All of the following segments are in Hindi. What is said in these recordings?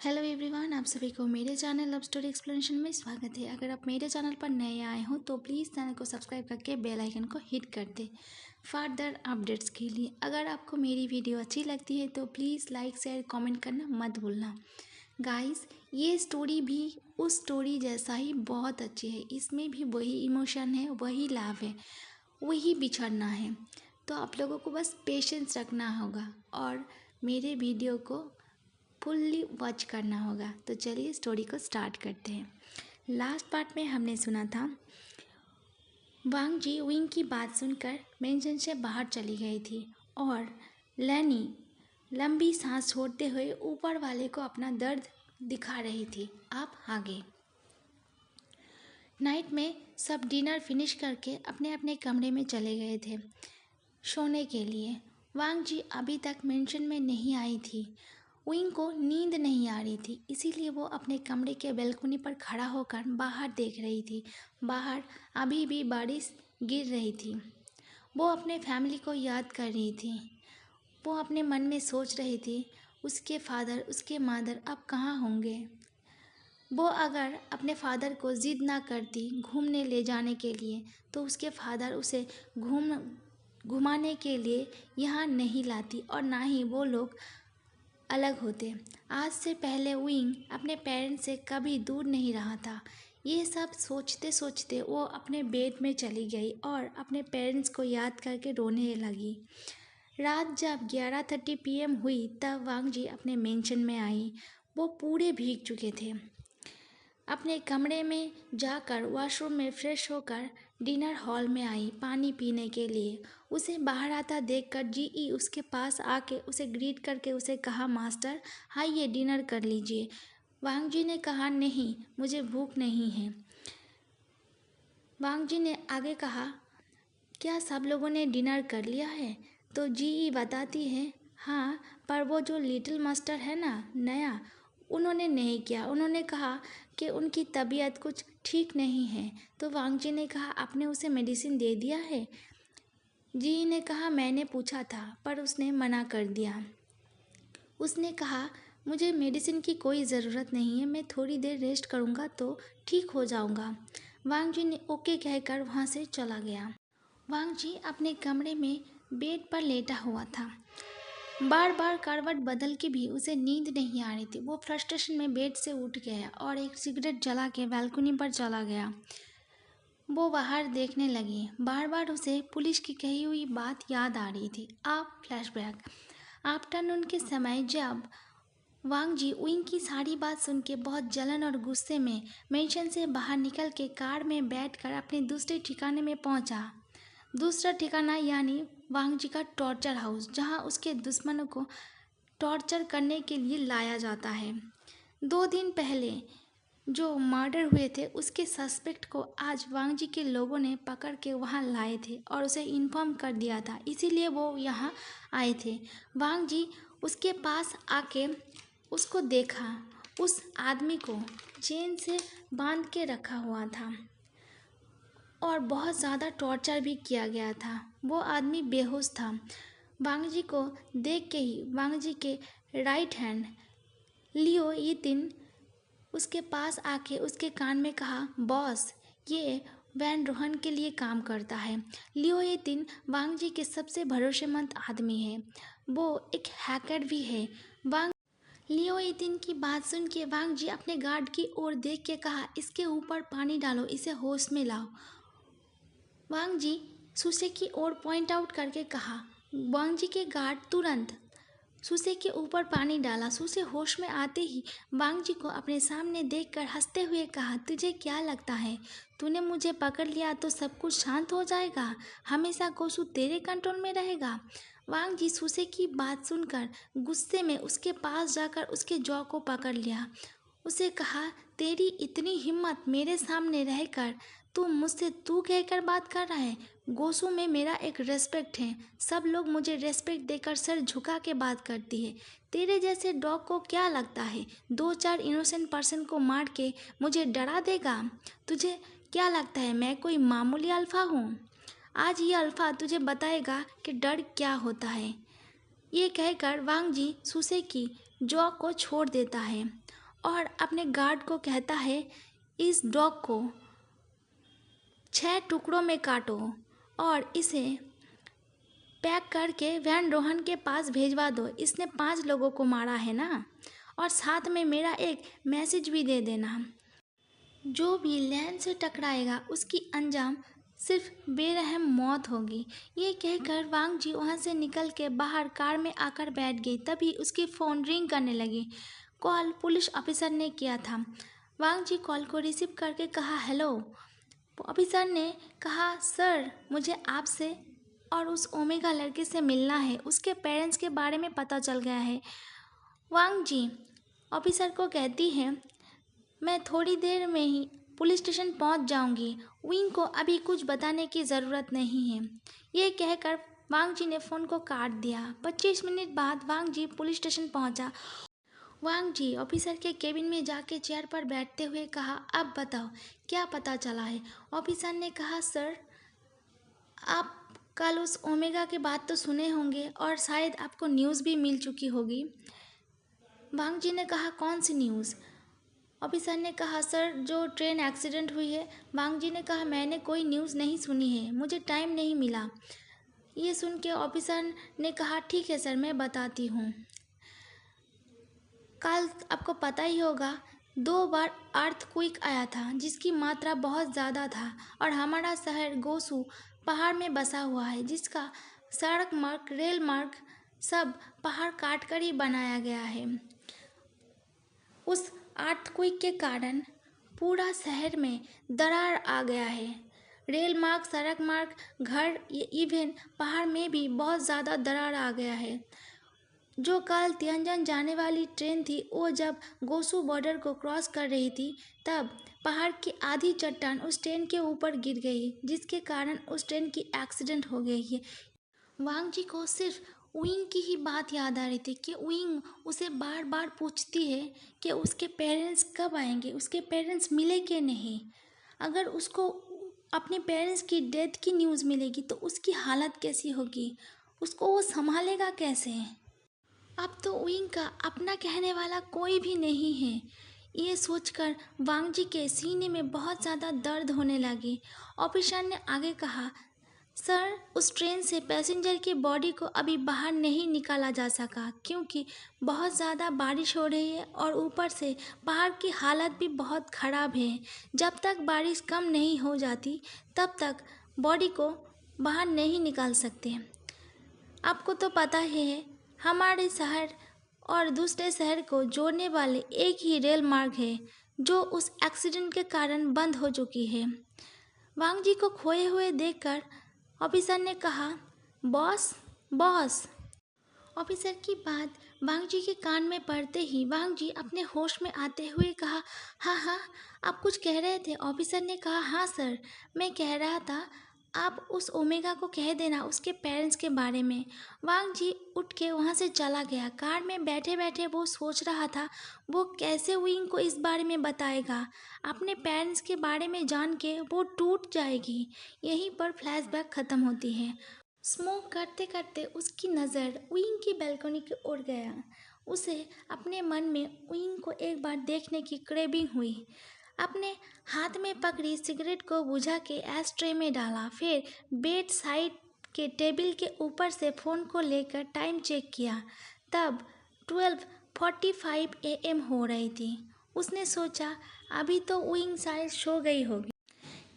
हेलो एवरीवन, आप सभी को मेरे चैनल लव स्टोरी एक्सप्लेनेशन में स्वागत है। अगर आप मेरे चैनल पर नए आए हो तो प्लीज़ चैनल को सब्सक्राइब करके बेल आइकन को हिट कर दें फर्दर अपडेट्स के लिए। अगर आपको मेरी वीडियो अच्छी लगती है तो प्लीज़ लाइक शेयर कमेंट करना मत भूलना। गाइस, ये स्टोरी भी उस स्टोरी जैसा ही बहुत अच्छी है। इसमें भी वही इमोशन है, वही लव है, वही बिछड़ना है। तो आप लोगों को बस पेशेंस रखना होगा और मेरे वीडियो को फुल्ली वॉच करना होगा। तो चलिए स्टोरी को स्टार्ट करते हैं। लास्ट पार्ट में हमने सुना था वांग जी विंग की बात सुनकर मेंशन से बाहर चली गई थी और लैनी लंबी सांस छोड़ते हुए ऊपर वाले को अपना दर्द दिखा रही थी। आप आगे। नाइट में सब डिनर फिनिश करके अपने अपने कमरे में चले गए थे सोने के लिए। वांग जी अभी तक मेंशन में नहीं आई थी। विंग को नींद नहीं आ रही थी, इसीलिए वो अपने कमरे के बालकनी पर खड़ा होकर बाहर देख रही थी। बाहर अभी भी बारिश गिर रही थी। वो अपने फैमिली को याद कर रही थी। वो अपने मन में सोच रही थी उसके फादर, उसके मदर अब कहाँ होंगे। वो अगर अपने फादर को ज़िद ना करती घूमने ले जाने के लिए तो उसके फादर उसे घुमाने के लिए यहाँ नहीं लाती और ना ही वो लोग अलग होते। आज से पहले विंग अपने पेरेंट्स से कभी दूर नहीं रहा था। ये सब सोचते सोचते वो अपने बेड में चली गई और अपने पेरेंट्स को याद करके रोने लगी। रात जब 11:30 PM हुई तब वांग जी अपने मेंशन में आई। वो पूरे भीग चुके थे। अपने कमरे में जाकर वॉशरूम में फ्रेश होकर डिनर हॉल में आई पानी पीने के लिए। उसे बाहर आता देखकर जीई उसके पास आके उसे ग्रीट करके उसे कहा, मास्टर आइए डिनर कर लीजिए। वांग जी ने कहा, नहीं मुझे भूख नहीं है। वांग जी ने आगे कहा, क्या सब लोगों ने डिनर कर लिया है? तो जीई बताती है, हाँ पर वो जो लिटिल मास्टर है ना नया, उन्होंने नहीं किया। उन्होंने कहा कि उनकी तबीयत कुछ ठीक नहीं है। तो वांग जी ने कहा, आपने उसे मेडिसिन दे दिया है? जी ने कहा, मैंने पूछा था पर उसने मना कर दिया। उसने कहा, मुझे मेडिसिन की कोई ज़रूरत नहीं है, मैं थोड़ी देर रेस्ट करूँगा तो ठीक हो जाऊँगा। वांग जी ने ओके कहकर वहाँ से चला गया। वांग जी अपने कमरे में बेड पर लेटा हुआ था। बार बार करवट बदल के भी उसे नींद नहीं आ रही थी। वो फ्रस्ट्रेशन में बेड से उठ गया और एक सिगरेट जला के बालकनी पर चला गया। वो बाहर देखने लगी। बार बार उसे पुलिस की कही हुई बात याद आ रही थी। अब फ्लैशबैक। आफ्टरनून के समय जब वांग जी विंग की सारी बात सुन के बहुत जलन और गुस्से में मेंशन से बाहर निकल के कार में बैठकर अपने दूसरे ठिकाने में पहुंचा। दूसरा ठिकाना यानी वांग जी का टॉर्चर हाउस, जहां उसके दुश्मनों को टॉर्चर करने के लिए लाया जाता है। 2 दिन पहले जो मर्डर हुए थे उसके सस्पेक्ट को आज वांग जी के लोगों ने पकड़ के वहां लाए थे और उसे इन्फॉर्म कर दिया था, इसीलिए वो यहाँ आए थे। वांग जी उसके पास आके उसको देखा। उस आदमी को चेन से बांध के रखा हुआ था और बहुत ज़्यादा टॉर्चर भी किया गया था। वो आदमी बेहोश था। वांग जी को देख के ही वांग जी के राइट हैंड लियो यितिन उसके पास आके उसके कान में कहा, बॉस ये वैन रोहन के लिए काम करता है। लियो यितिन वांग जी के सबसे भरोसेमंद आदमी है। वो एक हैकर भी है। लियो यितिन की बात सुन के वांग जी अपने गार्ड की ओर देख के कहा, इसके ऊपर पानी डालो, इसे होश में लाओ। वांग जी सुसे की ओर पॉइंट आउट करके कहा। वांग जी के गार्ड तुरंत सुसे के ऊपर पानी डाला। सुसे होश में आते ही वांग जी को अपने सामने देखकर हंसते हुए कहा, तुझे क्या लगता है तूने मुझे पकड़ लिया तो सब कुछ शांत हो जाएगा? हमेशा गोसु तेरे कंट्रोल में रहेगा? वांग जी सुसे की बात सुनकर गुस्से में उसके पास जाकर उसके जॉ को पकड़ लिया। उसे कहा, तेरी इतनी हिम्मत मेरे सामने रहकर तू मुझसे तू कहकर बात कर रहा है? गोसू में मेरा एक रेस्पेक्ट है। सब लोग मुझे रेस्पेक्ट देकर सर झुका के बात करती है। तेरे जैसे डॉग को क्या लगता है 2-4 इनोसेंट पर्सन को मार के मुझे डरा देगा? तुझे क्या लगता है मैं कोई मामूली अल्फा हूँ? आज ये अल्फा तुझे बताएगा कि डर क्या होता है। ये कहकर वांग जी सुसे की जॉ को छोड़ देता है और अपने गार्ड को कहता है, इस डॉग को 6 टुकड़ों में काटो और इसे पैक करके वैन रोहन के पास भेजवा दो। इसने 5 लोगों को मारा है ना, और साथ में मेरा एक मैसेज भी दे देना। जो भी लैन से टकराएगा उसकी अंजाम सिर्फ बेरहम मौत होगी। ये कहकर वांग जी वहाँ से निकल के बाहर कार में आकर बैठ गई। तभी उसकी फ़ोन रिंग करने लगी। कॉल पुलिस ऑफिसर ने किया था। वांग जी कॉल को रिसीव करके कहा, हेलो। ऑफिसर ने कहा, सर मुझे आपसे और उस ओमेगा लड़के से मिलना है। उसके पेरेंट्स के बारे में पता चल गया है। वांग जी ऑफिसर को कहती है, मैं थोड़ी देर में ही पुलिस स्टेशन पहुंच जाऊंगी। विंग को अभी कुछ बताने की ज़रूरत नहीं है। ये कहकर वांग जी ने फ़ोन को काट दिया। 25 मिनट बाद वांग जी पुलिस स्टेशन पहुंचा। वांग जी ऑफिसर के केबिन में जाके चेयर पर बैठते हुए कहा, अब बताओ क्या पता चला है। ऑफिसर ने कहा, सर आप कल उस ओमेगा के बात तो सुने होंगे और शायद आपको न्यूज़ भी मिल चुकी होगी। वांग जी ने कहा, कौन सी न्यूज़। ऑफिसर ने कहा, सर जो ट्रेन एक्सीडेंट हुई है। वांग जी ने कहा, मैंने कोई न्यूज़ नहीं सुनी है, मुझे टाइम नहीं मिला। ये सुन के ऑफिसर ने कहा, ठीक है सर मैं बताती हूँ। कल आपको पता ही होगा 2 बार अर्थक्वेक आया था जिसकी मात्रा बहुत ज़्यादा था और हमारा शहर गोसू पहाड़ में बसा हुआ है जिसका सड़क मार्ग, रेल मार्ग सब पहाड़ काट कर ही बनाया गया है। उस अर्थक्वेक के कारण पूरा शहर में दरार आ गया है। रेल मार्ग, सड़क मार्ग, घर, इवन पहाड़ में भी बहुत ज़्यादा दरार आ गया है। जो कल तियानजन जाने वाली ट्रेन थी वो जब गोसू बॉर्डर को क्रॉस कर रही थी तब पहाड़ की आधी चट्टान उस ट्रेन के ऊपर गिर गई जिसके कारण उस ट्रेन की एक्सीडेंट हो गई है। वांग जी को सिर्फ विंग की ही बात याद आ रही थी कि विंग उसे बार बार पूछती है कि उसके पेरेंट्स कब आएंगे, उसके पेरेंट्स मिले कि नहीं। अगर उसको अपने पेरेंट्स की डेथ की न्यूज़ मिलेगी तो उसकी हालत कैसी होगी, उसको वो संभालेगा कैसे। अब तो विंग का अपना कहने वाला कोई भी नहीं है। ये सोचकर वांग जी के सीने में बहुत ज़्यादा दर्द होने लगी। ऑफिसर ने आगे कहा, सर उस ट्रेन से पैसेंजर की बॉडी को अभी बाहर नहीं निकाला जा सका क्योंकि बहुत ज़्यादा बारिश हो रही है और ऊपर से पहाड़ की हालत भी बहुत ख़राब है। जब तक बारिश कम नहीं हो जाती तब तक बॉडी को बाहर नहीं निकाल सकते। आपको तो पता ही है हमारे शहर और दूसरे शहर को जोड़ने वाले एक ही रेल मार्ग है जो उस एक्सीडेंट के कारण बंद हो चुकी है। वांग जी को खोए हुए देखकर ऑफिसर ने कहा, बॉस बॉस। ऑफिसर की बात वांग जी के कान में पड़ते ही वांग जी अपने होश में आते हुए कहा, हाँ हाँ आप कुछ कह रहे थे। ऑफिसर ने कहा, हाँ सर मैं कह रहा था आप उस ओमेगा को कह देना उसके पेरेंट्स के बारे में। वांग जी उठ के वहाँ से चला गया। कार में बैठे बैठे वो सोच रहा था वो कैसे विंग को इस बारे में बताएगा। अपने पेरेंट्स के बारे में जान के वो टूट जाएगी। यहीं पर फ्लैशबैक ख़त्म होती है। स्मोक करते करते उसकी नज़र विंग की बैल्कनी की ओर गया। उसे अपने मन में विंग को एक बार देखने की क्रेविंग हुई। अपने हाथ में पकड़ी सिगरेट को बुझा के एश ट्रे में डाला। फिर बेड साइड के टेबल के ऊपर से फ़ोन को लेकर टाइम चेक किया। तब 12:45 AM हो रही थी। उसने सोचा अभी तो विंग शायद सो गई होगी।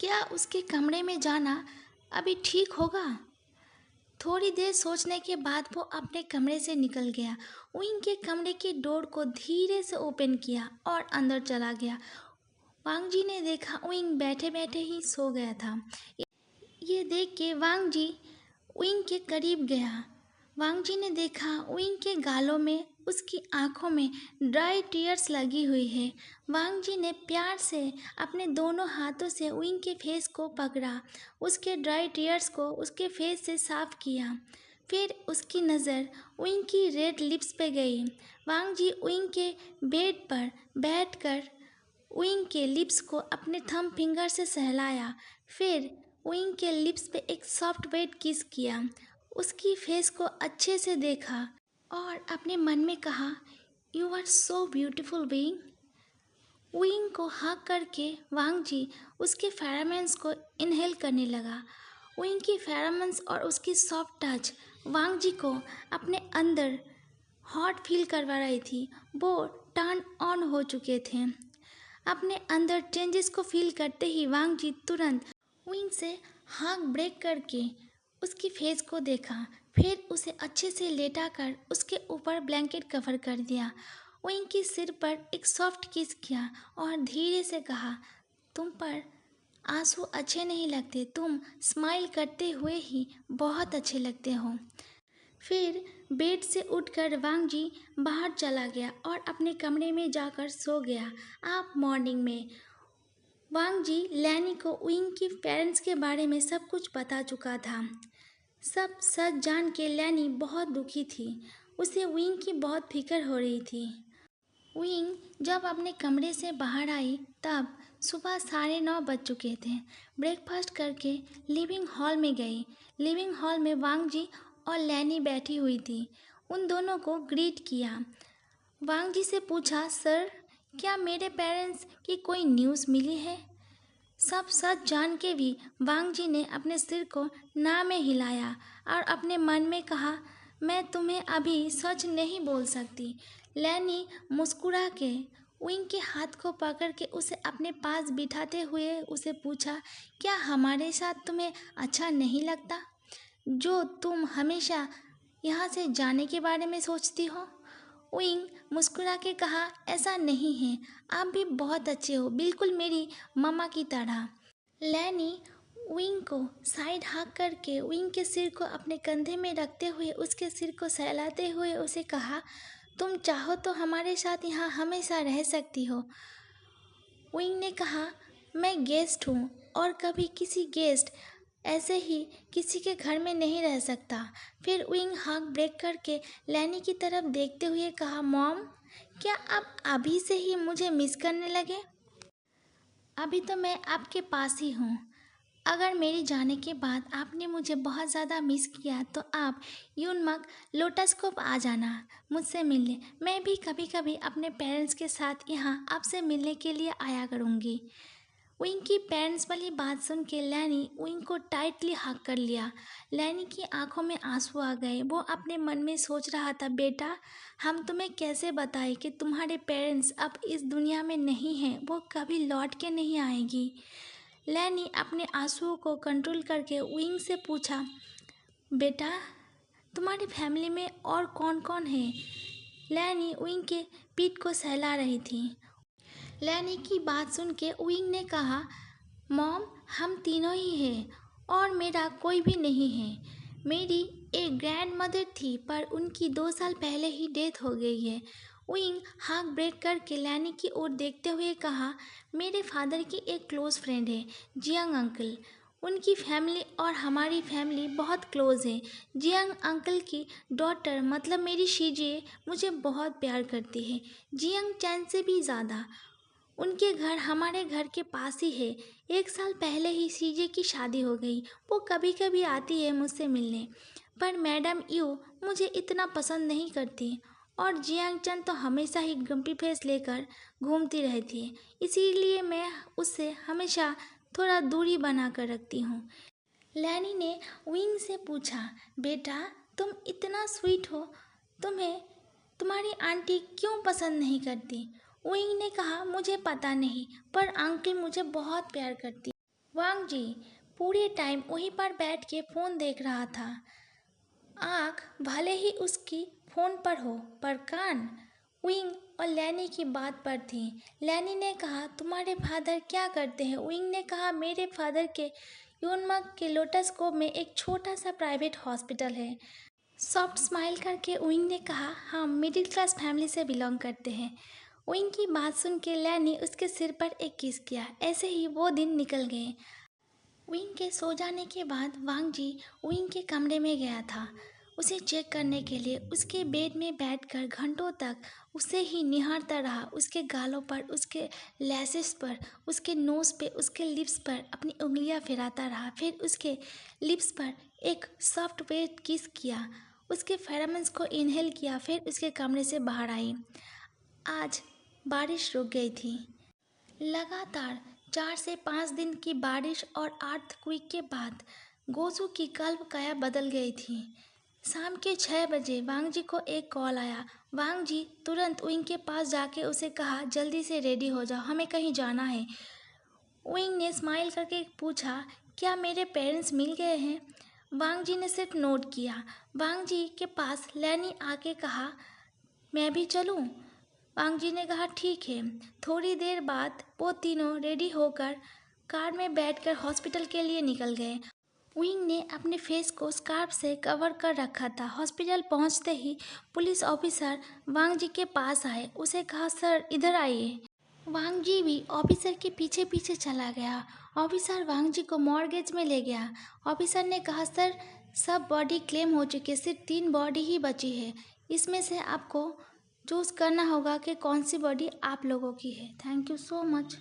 क्या उसके कमरे में जाना अभी ठीक होगा। थोड़ी देर सोचने के बाद वो अपने कमरे से निकल गया। विंग के कमरे की डोर को धीरे से ओपन किया और अंदर चला गया। वांग जी ने देखा विंग बैठे बैठे ही सो गया था। ये देख के वांग जी विंग के करीब गया। वांग जी ने देखा विंग के गालों में, उसकी आंखों में ड्राई टीयर्स लगी हुई है। वांग जी ने प्यार से अपने दोनों हाथों से विंग के फेस को पकड़ा, उसके ड्राई टीयर्स को उसके फेस से साफ किया। फिर उसकी नज़र विंग की रेड लिप्स पे गई। वांग जी विंग के बेड पर बैठकर विंग के लिप्स को अपने थंब फिंगर से सहलाया। फिर विंग के लिप्स पे एक सॉफ्ट वेट किस किया। उसकी फेस को अच्छे से देखा और अपने मन में कहा, you are so beautiful wing. Wing को हक करके वांग जी उसके फेरोमोन्स को इनहेल करने लगा। विंग की फेरोमोन्स और उसकी सॉफ्ट टच वांग जी को अपने अंदर हॉट फील करवा रही थी। वो टर्न ऑन हो चुके थे। अपने अंदर चेंजेस को फील करते ही वांग जी तुरंत विंग से हाथ ब्रेक करके उसकी फेस को देखा, फिर उसे अच्छे से लेटा कर उसके ऊपर ब्लैंकेट कवर कर दिया। विंग के सिर पर एक सॉफ्ट किस किया और धीरे से कहा, तुम पर आंसू अच्छे नहीं लगते, तुम स्माइल करते हुए ही बहुत अच्छे लगते हो। फिर बेड से उठकर वांग जी बाहर चला गया और अपने कमरे में जाकर सो गया। आप मॉर्निंग में वांग जी लैनी को विंग की पेरेंट्स के बारे में सब कुछ बता चुका था। सब सच जान के लैनी बहुत दुखी थी। उसे विंग की बहुत फिक्र हो रही थी। विंग जब अपने कमरे से बाहर आई तब सुबह 9:30 बज चुके थे। ब्रेकफास्ट करके लिविंग हॉल में गई। लिविंग हॉल में वांग जी और लैनी बैठी हुई थी। उन दोनों को ग्रीट किया। वांग जी से पूछा, सर क्या मेरे पेरेंट्स की कोई न्यूज़ मिली है? सब सच जान के भी वांग जी ने अपने सिर को ना में हिलाया और अपने मन में कहा, मैं तुम्हें अभी सच नहीं बोल सकती। लैनी मुस्कुरा के विंग के हाथ को पकड़ के उसे अपने पास बिठाते हुए उसे पूछा, क्या हमारे साथ तुम्हें अच्छा नहीं लगता जो तुम हमेशा यहाँ से जाने के बारे में सोचती हो? विंग मुस्कुरा के कहा, ऐसा नहीं है, आप भी बहुत अच्छे हो, बिल्कुल मेरी मम्मा की तरह। लैनी विंग को साइड हाँक करके विंग के सिर को अपने कंधे में रखते हुए उसके सिर को सहलाते हुए उसे कहा, तुम चाहो तो हमारे साथ यहाँ हमेशा रह सकती हो। विंग ने कहा, मैं गेस्ट हूँ और कभी किसी गेस्ट ऐसे ही किसी के घर में नहीं रह सकता। फिर विंग हाथ ब्रेक करके लैनी की तरफ देखते हुए कहा, मॉम क्या आप अभी से ही मुझे मिस करने लगे? अभी तो मैं आपके पास ही हूँ। अगर मेरे जाने के बाद आपने मुझे बहुत ज़्यादा मिस किया तो आप यूनमक लोटस को आ जाना मुझसे मिलने। मैं भी कभी कभी अपने पेरेंट्स के साथ यहाँ आपसे मिलने के लिए आया करूँगी। विंग की पेरेंट्स वाली बात सुन के लैनी विंग को टाइटली हग कर लिया। लैनी की आंखों में आंसू आ गए। वो अपने मन में सोच रहा था, बेटा हम तुम्हें कैसे बताएं कि तुम्हारे पेरेंट्स अब इस दुनिया में नहीं हैं, वो कभी लौट के नहीं आएगी। लैनी अपने आंसुओं को कंट्रोल करके विंग से पूछा, बेटा तुम्हारी फैमिली में और कौन कौन है? लैनी विंग के पीठ को सहला रही थी। लैनी की बात सुन के विंग ने कहा, मॉम हम तीनों ही हैं और मेरा कोई भी नहीं है। मेरी एक ग्रैंड मदर थी पर उनकी 2 साल पहले ही डेथ हो गई है। विंग हाथ ब्रेक करके लैनी की ओर देखते हुए कहा, मेरे फादर की एक क्लोज़ फ्रेंड है, जियांग अंकल। उनकी फैमिली और हमारी फैमिली बहुत क्लोज़ है। जियांग अंकल की डॉटर मतलब मेरी शीजिए मुझे बहुत प्यार करती है, जियांग चैन से भी ज़्यादा। उनके घर हमारे घर के पास ही है। 1 साल पहले ही सीजे की शादी हो गई। वो कभी कभी आती है मुझसे मिलने, पर मैडम यू मुझे इतना पसंद नहीं करती और जियांग चंद तो हमेशा ही गंपी फेस लेकर घूमती रहती है, इसीलिए मैं उससे हमेशा थोड़ा दूरी बना कर रखती हूँ। लैनी ने विंग से पूछा, बेटा तुम इतना स्वीट हो, तुम्हें तुम्हारी आंटी क्यों पसंद नहीं करती? विंग ने कहा, मुझे पता नहीं पर अंकल मुझे बहुत प्यार करती। वांग जी पूरे टाइम वहीं पर बैठ के फ़ोन देख रहा था। आँख भले ही उसकी फ़ोन पर हो पर कान विंग और लैनी की बात पर थी। लैनी ने कहा, तुम्हारे फादर क्या करते हैं? विंग ने कहा, मेरे फादर के यूनमक के लोटस कोव में एक छोटा सा प्राइवेट हॉस्पिटल है। सॉफ्ट स्माइल करके विंग ने कहा, हम मिडिल क्लास फैमिली से बिलोंग करते हैं। विंग की बात सुन के लैनी उसके सिर पर एक किस किया। ऐसे ही वो दिन निकल गए। विंग के सो जाने के बाद वांग जी विंग के कमरे में गया था उसे चेक करने के लिए। उसके बेड में बैठकर घंटों तक उसे ही निहारता रहा। उसके गालों पर, उसके लैसेस पर, उसके नोज़ पे, उसके लिप्स पर अपनी उंगलियां फिराता रहा। फिर उसके लिप्स पर एक सॉफ्ट वेट किस किया, उसके फेरोमोन्स को इनहेल किया। फिर उसके कमरे से बाहर आई। आज बारिश रुक गई थी। लगातार 4 से 5 दिन की बारिश और अर्थक्वेक के बाद गोसू की कल्प काया बदल गई थी। शाम के 6 बजे वांग जी को एक कॉल आया। वांग जी तुरंत विंग के पास जाके उसे कहा, जल्दी से रेडी हो जाओ, हमें कहीं जाना है। विंग ने स्माइल करके पूछा, क्या मेरे पेरेंट्स मिल गए हैं? वांग जी ने सिर्फ नोट किया। वांग जी के पास लैनी आके कहा, मैं भी चलूं? वांग जी ने कहा, ठीक है। थोड़ी देर बाद वो तीनों रेडी होकर कार में बैठकर हॉस्पिटल के लिए निकल गए। विंग ने अपने फेस को स्कार्फ से कवर कर रखा था। हॉस्पिटल पहुंचते ही पुलिस ऑफिसर वांग जी के पास आए। उसे कहा, सर इधर आइए। वांग जी भी ऑफिसर के पीछे पीछे चला गया। ऑफिसर वांग जी को मॉर्गेज में ले गया। ऑफिसर ने कहा, सर सब बॉडी क्लेम हो चुके, सिर्फ 3 बॉडी ही बची है। इसमें से आपको चूज़ करना होगा कि कौन सी बॉडी आप लोगों की है। Thank you so much.